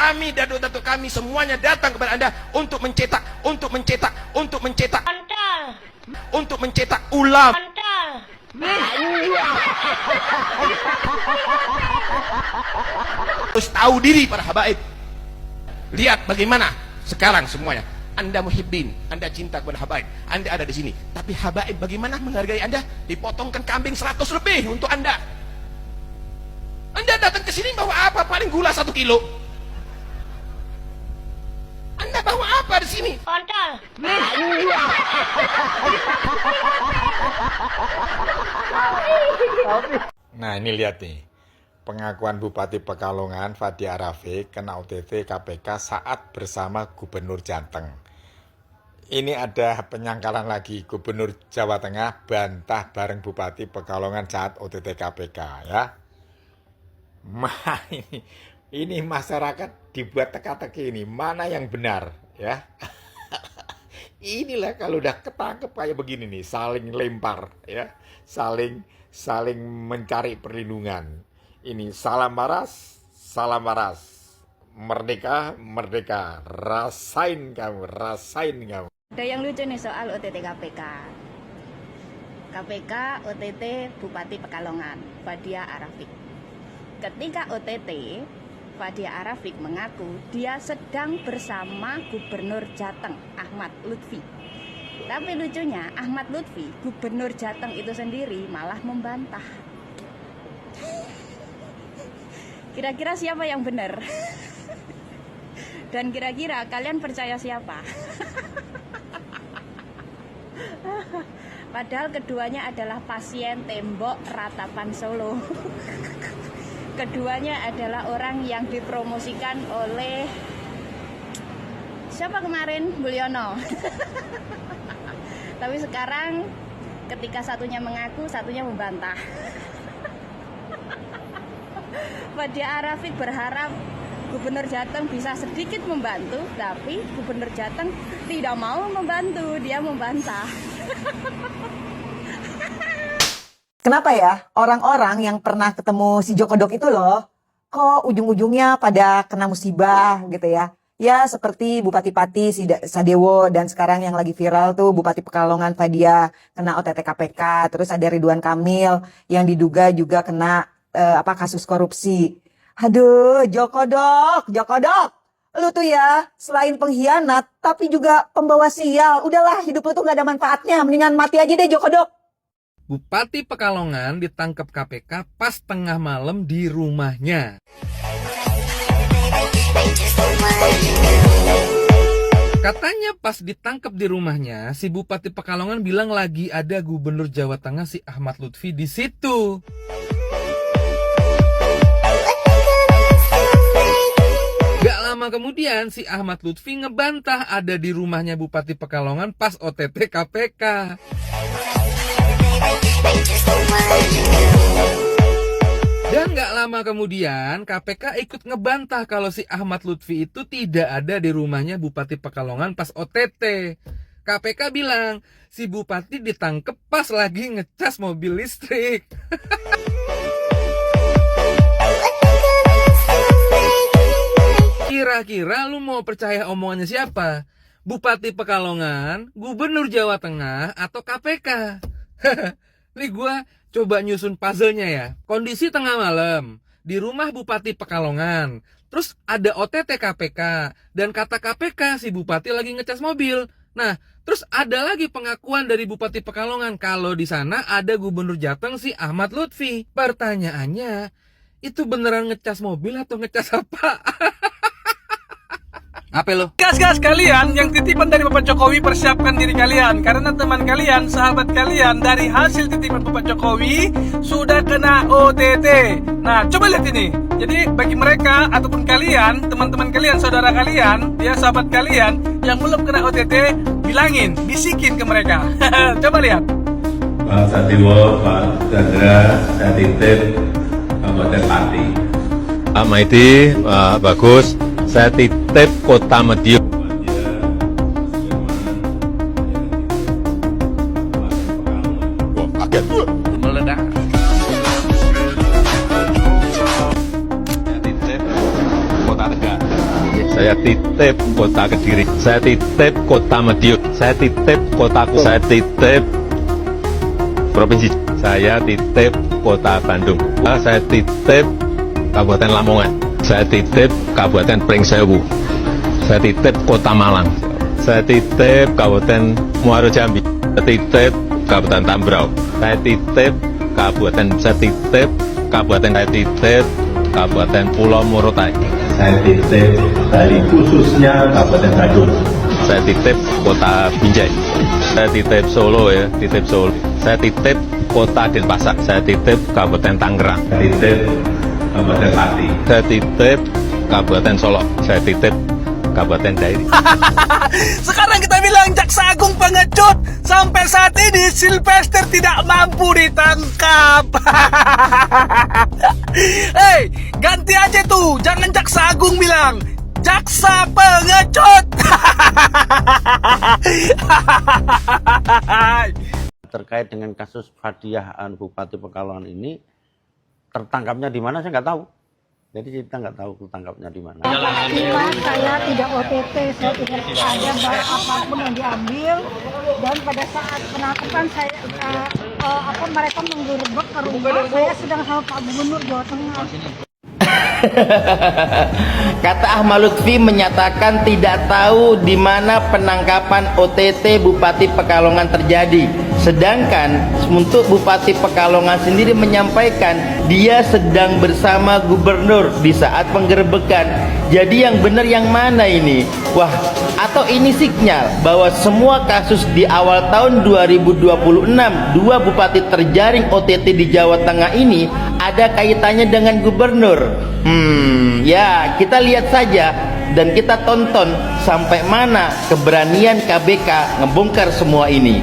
kami, datuk-datuk kami semuanya datang kepada Anda untuk mencetak ulama. Harus tahu diri para habaib. Lihat bagaimana sekarang semuanya. Anda muhibbin, Anda cinta kepada habaib, Anda ada di sini. Tapi habaib bagaimana menghargai Anda? Dipotongkan kambing 100 lebih untuk Anda. Anda datang ke sini bawa apa? Paling gula 1 kilo. Anda bawa apa di sini? Kontol. Nah ini lihat nih, pengakuan Bupati Pekalongan Fadia Rafiq kena OTT KPK saat bersama Gubernur Jateng. Ini ada penyangkalan lagi, Gubernur Jawa Tengah bantah bareng Bupati Pekalongan saat OTT KPK ya. Ini masyarakat dibuat teka-teki ini, mana yang benar ya. Inilah kalau udah ketangkep kayak begini nih, saling lempar ya, saling mencari perlindungan. Ini salam waras, merdeka, rasain kamu. Ada yang lucu nih soal OTT KPK. KPK OTT Bupati Pekalongan, Fadia Rafiq. Ketika OTT, Fadia Rafiq mengaku dia sedang bersama Gubernur Jateng, Ahmad Lutfi. Tapi lucunya, Ahmad Lutfi, Gubernur Jateng itu sendiri malah membantah. Kira-kira siapa yang benar? Dan kira-kira kalian percaya siapa? Padahal keduanya adalah pasien tembok ratapan Solo. Keduanya adalah orang yang dipromosikan oleh siapa kemarin? Mulyono. Tapi sekarang ketika satunya mengaku, satunya membantah. Fadia Rafiq berharap Gubernur Jateng bisa sedikit membantu, tapi Gubernur Jateng tidak mau membantu, dia membantah. Kenapa ya orang-orang yang pernah ketemu si Joko Dok itu loh, kok ujung-ujungnya pada kena musibah gitu ya. Ya seperti Bupati Pati Sadewo dan sekarang yang lagi viral tuh Bupati Pekalongan Fadia kena OTT KPK. Terus ada Ridwan Kamil yang diduga juga kena kasus korupsi. Aduh, Joko Dok, lu tuh ya selain pengkhianat tapi juga pembawa sial. Udahlah, hidup lu tuh gak ada manfaatnya, mendingan mati aja deh Joko Dok. Bupati Pekalongan ditangkap KPK pas tengah malam di rumahnya. Katanya pas ditangkap di rumahnya, si Bupati Pekalongan bilang lagi ada Gubernur Jawa Tengah si Ahmad Lutfi di situ. Gak lama kemudian si Ahmad Lutfi ngebantah ada di rumahnya Bupati Pekalongan pas OTT KPK. Dan gak lama kemudian KPK ikut ngebantah kalau si Ahmad Lutfi itu tidak ada di rumahnya Bupati Pekalongan pas OTT. KPK bilang si Bupati ditangkep pas lagi ngecas mobil listrik. Kira-kira lu mau percaya omongannya siapa? Bupati Pekalongan, Gubernur Jawa Tengah, atau KPK? Nih gue coba nyusun puzzle-nya ya. Kondisi tengah malam, di rumah Bupati Pekalongan. Terus ada OTT KPK. Dan kata KPK si Bupati lagi ngecas mobil. Nah, terus ada lagi pengakuan dari Bupati Pekalongan kalau di sana ada Gubernur Jateng si Ahmad Lutfi. Pertanyaannya, itu beneran ngecas mobil atau ngecas apa? Apa lo? Gas kalian yang titipan dari Bapak Jokowi, persiapkan diri kalian karena teman kalian, sahabat kalian dari hasil titipan Bapak Jokowi sudah kena OTT. Nah, coba lihat ini. Jadi bagi mereka ataupun kalian, teman-teman kalian, saudara kalian, ya sahabat kalian yang belum kena OTT, bilangin, bisikin ke mereka. Coba lihat. Pak Satiwo, Pak Chandra, saya titip Kabupaten Pati. Pak Maidi, Pak Bagus, saya titip Kota Madiun. Kaget Meledak. Saya titip Kota Tegal. saya titip kota Kediri, saya titip kota Madiun, saya titip kotaku, saya titip provinsi, saya titip kota Bandung, saya titip Kabupaten Lamongan, saya titip Kabupaten Pringsewu, saya titip kota Malang, saya titip Kabupaten Muaro Jambi, saya titip Kabupaten Tambrau, saya titip Kabupaten, saya titip Kabupaten, saya titip Kabupaten Pulau Morotai, saya titip dari khususnya Kabupaten Bandung, saya titip kota Binjai, saya titip Solo ya, titip Solo, saya titip kota Denpasar, saya titip Kabupaten Tangerang, saya titip Kabupaten Pati, saya titip Kabupaten Solok, saya titip Kabupaten Dairi. Sekarang kita bilang Jaksa Agung pengecut. Sampai saat ini Sylvester tidak mampu ditangkap. Hei, ganti aja tuh. Jangan Jaksa Agung bilang, Jaksa pengecut. Terkait dengan kasus Fadiah Bupati Pekalongan ini, tertangkapnya di mana saya nggak tahu. Jadi kita nggak tahu tertangkapnya di mana. Saya tidak OTT, saya tidak ada barang apapun yang diambil, dan pada saat penangkapan saya mereka menggerebek ke rumah saya sedang sama Pak Gubernur Jawa Tengah. Kata Ahmad Lutfi menyatakan tidak tahu di mana penangkapan OTT Bupati Pekalongan terjadi. Sedangkan untuk Bupati Pekalongan sendiri menyampaikan dia sedang bersama gubernur di saat penggerebekan. Jadi yang benar yang mana ini? Wah, atau ini sinyal bahwa semua kasus di awal tahun 2026 dua bupati terjaring OTT di Jawa Tengah ini ada kaitannya dengan gubernur. Ya kita lihat saja dan kita tonton sampai mana keberanian KBK ngebongkar semua ini.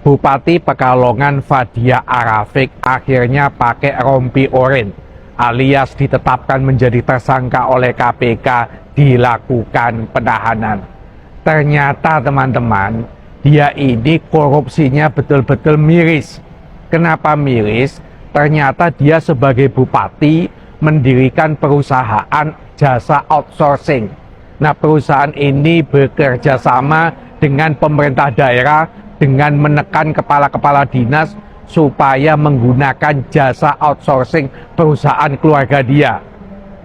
Bupati Pekalongan Fadiah Arafik akhirnya pakai rompi oren alias ditetapkan menjadi tersangka oleh KPK, dilakukan penahanan. Ternyata teman-teman, dia ini korupsinya betul-betul miris. Kenapa miris? Ternyata dia sebagai bupati mendirikan perusahaan jasa outsourcing. Nah, perusahaan ini bekerja sama dengan pemerintah daerah dengan menekan kepala-kepala dinas supaya menggunakan jasa outsourcing perusahaan keluarga dia.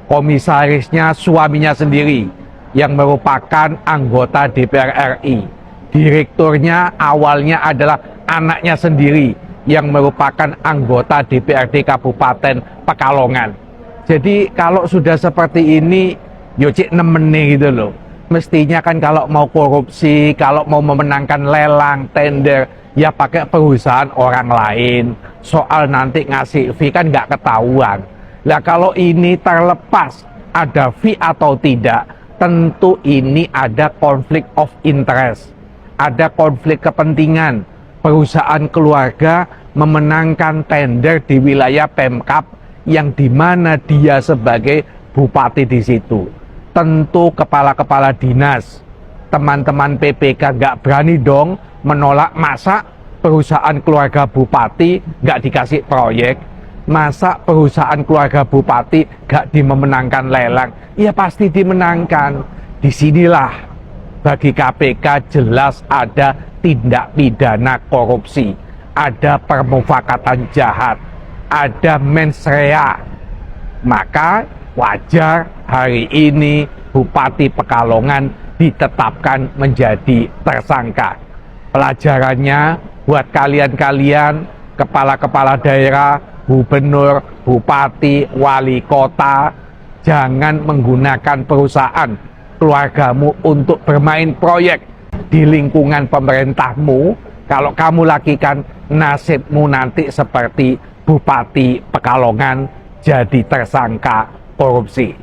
Komisarisnya suaminya sendiri yang merupakan anggota DPR RI. Direkturnya awalnya adalah anaknya sendiri yang merupakan anggota DPRD Kabupaten Pekalongan. Jadi kalau sudah seperti ini, yo cik nemene gitu loh. Mestinya kan kalau mau korupsi, kalau mau memenangkan lelang, tender, ya pakai perusahaan orang lain. Soal nanti ngasih fee kan nggak ketahuan. Nah kalau ini terlepas ada fee atau tidak, tentu ini ada konflik of interest. Ada konflik kepentingan. Perusahaan keluarga memenangkan tender di wilayah Pemkab yang dimana dia sebagai bupati di situ. Tentu kepala-kepala dinas, teman-teman PPK nggak berani dong menolak. Masa perusahaan keluarga bupati nggak dikasih proyek, masa perusahaan keluarga bupati nggak dimemenangkan lelang, ya pasti dimenangkan. Disinilah bagi KPK jelas ada tindak pidana korupsi, ada permufakatan jahat, ada mens rea. Maka wajar hari ini Bupati Pekalongan ditetapkan menjadi tersangka. Pelajarannya buat kalian-kalian, kepala-kepala daerah, gubernur, bupati, wali kota, jangan menggunakan perusahaan keluargamu untuk bermain proyek di lingkungan pemerintahmu. Kalau kamu lakukan, nasibmu nanti seperti Bupati Pekalongan, jadi tersangka korupsi.